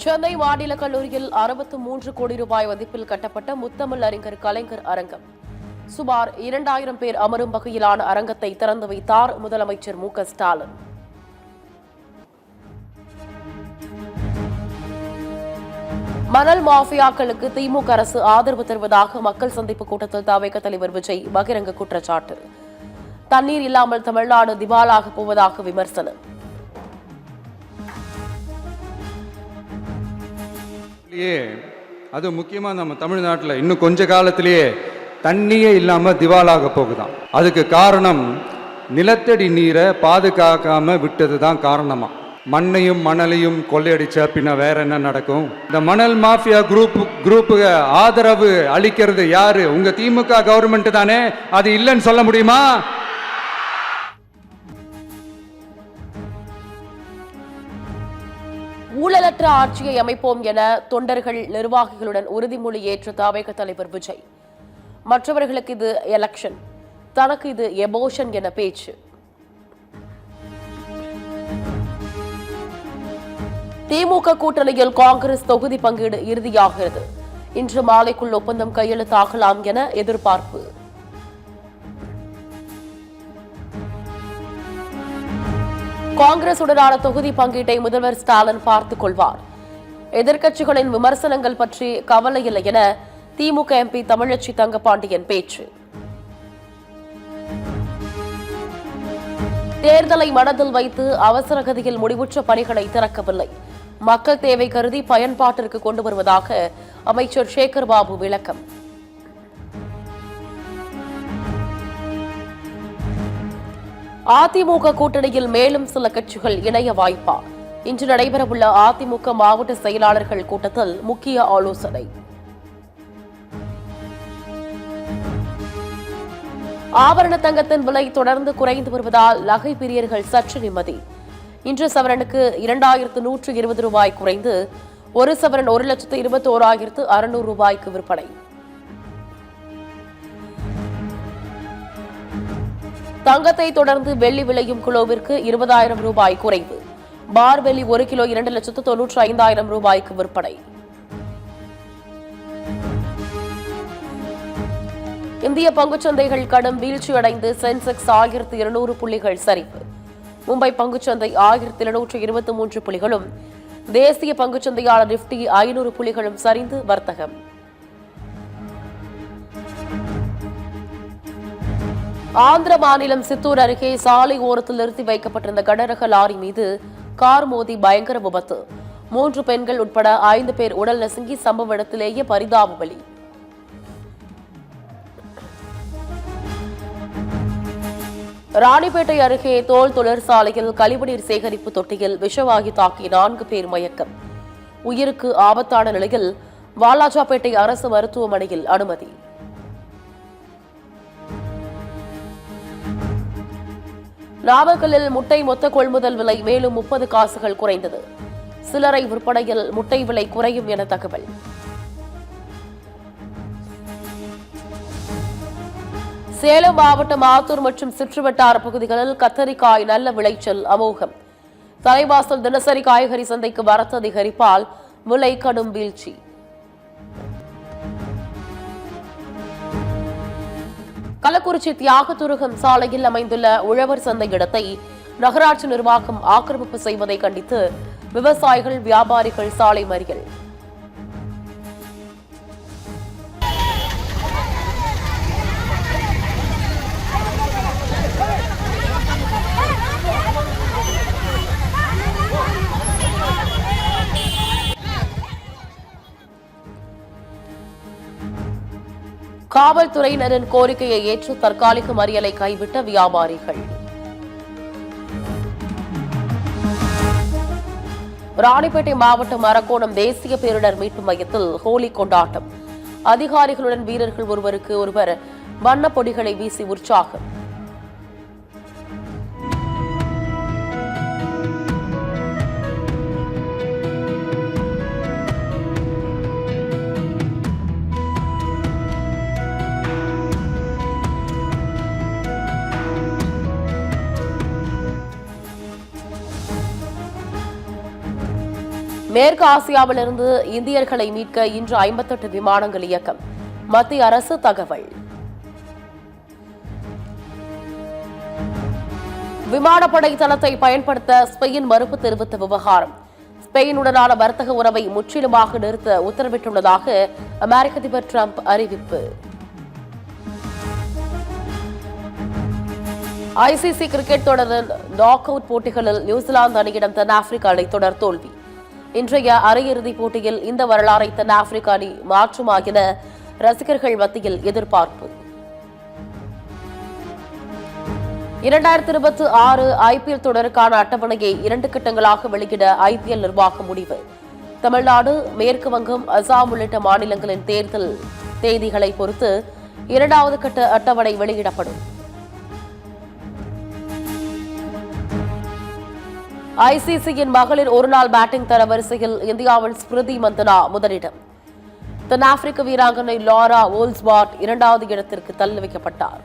சென்னை மாநில கல்லூரியில் 63 கோடி ரூபாய் மதிப்பில் கட்டப்பட்ட முத்தமிழ் அறிஞர் கலைஞர் அரங்கம். சுமார் 2000 பேர் அமரும் வகையிலான அரங்கத்தை திறந்து வைத்தார் முதலமைச்சர் மு.க.ஸ்டாலின். மணல் மாஃபியாக்களுக்கு திமுக அரசு ஆதரவு தருவதாக மக்கள் சந்திப்பு கூட்டத்தில் தவிக தலைவர் விஜய் பகிரங்க குற்றச்சாட்டு. தண்ணீர் இல்லாமல் தமிழ்நாடு திவாலாக போவதாக விமர்சனம். அது முக்கியமாக நம்ம தமிழ்நாட்டில் இன்னும் கொஞ்ச காலத்திலேயே தண்ணியே இல்லாமல் திவாலாக போகுதான். அதுக்கு காரணம் நிலத்தடி நீரை பாதுகாக்காம விட்டது தான் காரணமா. மண்ணையும் மணலையும் கொள்ளையடிச்ச பின்ன வேற என்ன நடக்கும்? இந்த மணல் மாஃபியா குரூப்புக்கு ஆதரவு அளிக்கிறது யாரு? உங்க திமுக கவர்மெண்ட் தானே. அது இல்லைன்னு சொல்ல முடியுமா? ஊழலற்ற ஆட்சியை அமைப்போம் என தொண்டர்கள் நிர்வாகிகளுடன் உறுதிமொழி ஏற்ற தவிக தலைவர் விஜய். மற்றவர்களுக்கு இது எலெக்ஷன், தனக்கு இது எமோஷன் என பேச்சு. திமுக கூட்டணியில் காங்கிரஸ் தொகுதி பங்கீடு இறுதியாகிறது. இன்று மாலைக்குள் ஒப்பந்தம் கையெழுத்தாகலாம் என எதிர்பார்ப்பு. காங்கிரசுடனான தொகுதி பங்கீட்டை முதல்வர் ஸ்டாலின் பார்த்துக் கொள்வார். எதிர்க்கட்சிகளின் விமர்சனங்கள் பற்றி கவலை இல்லை என திமுக எம்பி தமிழச்சி தங்கபாண்டியன் பேச்சு. தேர்தலை மனதில் வைத்து அவசர கதியில் முடிவுற்ற பணிகளை திறக்கவில்லை. மக்கள் தேவை கருதி பயன்பாட்டிற்கு கொண்டு வருவதாக அமைச்சர் சேகர் பாபு விளக்கம். அதிமுக கூட்டணியில் மேலும் சில கட்சிகள் இணைய வாய்ப்பா? இன்று நடைபெறவுள்ள அதிமுக மாவட்ட செயலாளர்கள் கூட்டத்தில் முக்கிய ஆலோசனை. ஆபரண தங்கத்தின் விலை தொடர்ந்து குறைந்து வருவதால் நகை பிரியர்கள் சற்று நிம்மதி. இன்று சவரனுக்கு 2120 ரூபாய் குறைந்து ஒரு சவரன் 1,21,600 ரூபாய்க்கு விற்பனை. தங்கத்தை தொடர்ந்து வெள்ளி விலையும் கிலோவிற்கு 20,000 ரூபாய் குறைவு. பார் வெள்ளி 1 கிலோ 2,95,000 ரூபாய்க்கு விற்பனை. இந்திய பங்குச்சந்தைகள் கடும் வீழ்ச்சியடைந்து சென்செக்ஸ் 1200 புள்ளிகள் சரிவு. மும்பை பங்குச்சந்தை 1723 புள்ளிகளும், தேசிய பங்குச்சந்தையான நிப்டி 500 புள்ளிகளும் சரிந்து வர்த்தகம். ஆந்திர மாநிலம் சித்தூர் அருகே சாலை ஓரத்தில் நிறுத்தி வைக்கப்பட்டிருந்த கனரக லாரி மீது கார் மோதி பயங்கர விபத்து. 3 பெண்கள் உட்பட 5 பேர் உடல் நசுங்கி சம்பவ இடத்திலேயே பரிதாப பலி. ராணிப்பேட்டை அருகே தோல் தொழிற்சாலையில் கழிவுநீர் சேகரிப்பு தொட்டியில் விஷவாகி தாக்கி 4 பேர் மயக்கம். உயிருக்கு ஆபத்தான நிலையில் வாலாஜாபேட்டை அரசு மருத்துவமனையில் அனுமதி. நாமக்கல்லில் முட்டை மொத்த கொள்முதல் விலை மேலும் 30 காசுகள் குறைந்தது. சில்லறை விற்பனையில் முட்டை விலை குறையும் என தகவல். சேலம் மாவட்டம் ஆத்தூர் மற்றும் சுற்றுவட்டார பகுதிகளில் கத்தரிக்காய் நல்ல விளைச்சல் அமோகம். தலைவாசல் தினசரி காய்கறி சந்தைக்கு வரத்து அதிகரிப்பால் விலை கடும் வீழ்ச்சி. கள்ளக்குறிச்சி தியாகதுருகம் சாலையில் அமைந்துள்ள உழவர் சந்தை இடத்தை நகராட்சி நிர்வாகம் ஆக்கிரமிப்பு செய்வதை கண்டித்து விவசாயிகள், வியாபாரிகள் சாலை மறியல். காவல்துறையினரின் கோரிக்கையை ஏற்று தற்காலிக மறியலை கைவிட்ட வியாபாரிகள். ராணிப்பேட்டை மாவட்டம் அரக்கோணம் தேசிய பேரிடர் மீட்பு மையத்தில் ஹோலி கொண்டாட்டம். அதிகாரிகளுடன் வீரர்கள் ஒருவருக்கு ஒருவர் வண்ணப் பொடிகளை வீசி உற்சாகம். மேற்கு ஆசியாவிலிருந்து இந்தியர்களை மீட்க இன்று 58 விமானங்கள் இயக்கம், மத்திய அரசு தகவல். விமானப்படை தளத்தை பயன்படுத்த ஸ்பெயின் மறுப்பு தெரிவித்த விவகாரம். ஸ்பெயினுடனான வர்த்தக உறவை முற்றிலுமாக நிறுத்த உத்தரவிட்டுள்ளதாக அமெரிக்க அதிபர் டிரம்ப் அறிவிப்பு. ஐசிசி கிரிக்கெட் தொடரின் நாக் அவுட் போட்டிகளில் நியூசிலாந்து அணியிடம் தென்னாப்பிரிக்க அணி தொடர் தோல்வி. இன்றைய அரையிறுதிப் போட்டியில் இந்த வரலாறை தென்னாப்பிரிக்க அணி மாற்றுமா என ரசிகர்கள் மத்தியில் எதிர்பார்ப்பு. 2026 ஐபிஎல் தொடருக்கான அட்டவணையை 2 கட்டங்களாக வெளியிட ஐபிஎல் நிர்வாகம் முடிவு. தமிழ்நாடு, மேற்கு வங்கம், அசாம் உள்ளிட்ட மாநிலங்களின் தேர்தல் தேதிகளை பொறுத்து 2வது கட்ட அட்டவணை வெளியிடப்படும். ஐசிசியின் மகளிர் ஒருநாள் பேட்டிங் தரவரிசையில் இந்தியாவின் ஸ்மிருதி மந்தனா முதலிடம். தென்னாப்பிரிக்க வீராங்கனை லாரா ஓல்ஸ்பாட் 2வது இடத்திற்கு தள்ளி வைக்கப்பட்டார்.